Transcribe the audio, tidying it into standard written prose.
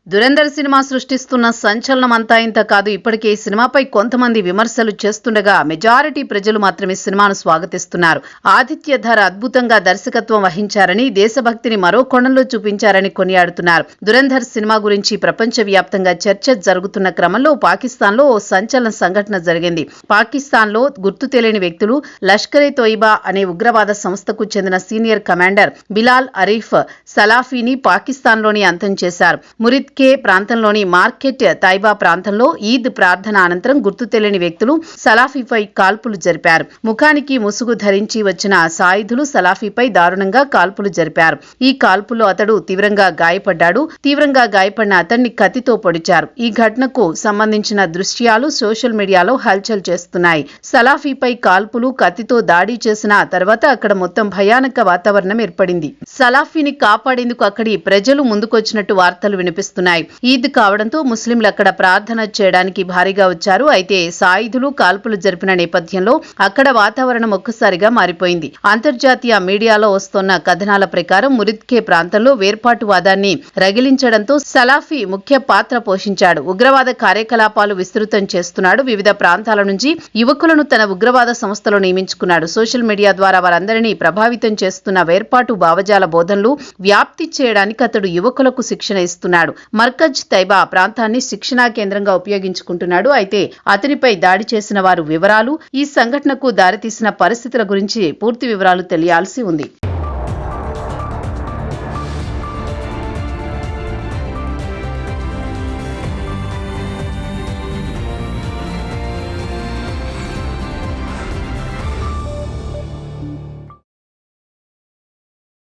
Dhurandhar cinema సృష్టిస్తున్న సంచలనం అంతా ఇంత కాదు. ఇప్పటికే ఈ సినిమాపై కొంతమంది విమర్శలు చేస్తుండగా మెజారిటీ ప్రజలు మాత్రమే సినిమాను స్వాగతిస్తున్నారు. ఆదిత్య ధర్ అద్భుతంగా దర్శకత్వం వహించారని, దేశభక్తిని మరో కోణంలో చూపించారని కొనియాడుతున్నారు. దురంధర్ సినిమా గురించి ప్రపంచవ్యాప్తంగా చర్చ జరుగుతున్న క్రమంలో పాకిస్తాన్లో ఓ సంచలన సంఘటన జరిగింది. పాకిస్తాన్లో గుర్తు తెలియని వ్యక్తులు లష్కర్-ఏ-తోయిబా అనే ఉగ్రవాద సంస్థకు చెందిన సీనియర్ కమాండర్ బిలాల్ అరీఫ్ సలాఫీని పాకిస్తాన్లోని అంతం చేశారు. మురిద్ కే ప్రాంతంలోని మార్కెట్ తైబా ప్రాంతంలో ఈద్ ప్రార్థన అనంతరం గుర్తు తెలియని వ్యక్తులు సలాఫీపై కాల్పులు జరిపారు. ముఖానికి ముసుగు ధరించి వచ్చిన సాయుధులు సలాఫీపై దారుణంగా కాల్పులు జరిపారు. ఈ కాల్పుల్లో అతడు తీవ్రంగా గాయపడ్డాడు. తీవ్రంగా గాయపడిన అతన్ని కత్తితో పొడిచారు. ఈ ఘటనకు సంబంధించిన దృశ్యాలు సోషల్ మీడియాలో హల్చల్ చేస్తున్నాయి. సలాఫీపై కాల్పులు, కత్తితో దాడి చేసిన తర్వాత అక్కడ మొత్తం భయానక వాతావరణం ఏర్పడింది. సలాఫీని కాపాడేందుకు అక్కడి ప్రజలు ముందుకొచ్చినట్టు వార్తలు వినిపిస్తున్నాయి. ఈద్ కావడంతో ముస్లింలు అక్కడ ప్రార్థన చేయడానికి భారీగా వచ్చారు. అయితే సాయుధులు కాల్పులు జరిపిన నేపథ్యంలో అక్కడ వాతావరణం ఒక్కసారిగా మారిపోయింది. అంతర్జాతీయ మీడియాలో వస్తున్న కథనాల ప్రకారం మురిద్కే ప్రాంతంలో వేర్పాటువాదాన్ని రగిలించడంతో సలాఫీ ముఖ్య పాత్ర పోషించాడు. ఉగ్రవాద కార్యకలాపాలు విస్తృతం చేస్తున్నాడు. వివిధ ప్రాంతాల నుంచి యువకులను తన ఉగ్రవాద సంస్థలో నియమించుకున్నాడు. సోషల్ మీడియా ద్వారా వారందరినీ ప్రభావితం చేస్తున్న వేర్పాటు భావజాల బోధనలు వ్యాప్తి చేయడానికి అతడు యువకులకు శిక్షణ ఇస్తున్నాడు. మర్కజ్ తైబా ప్రాంతాన్ని శిక్షణా కేంద్రంగా ఉపయోగించుకుంటున్నాడు. అయితే అతనిపై దాడి చేసిన వారు వివరాలు, ఈ సంఘటనకు దారితీసిన పరిస్థితుల గురించి పూర్తి వివరాలు తెలియాల్సి ఉంది.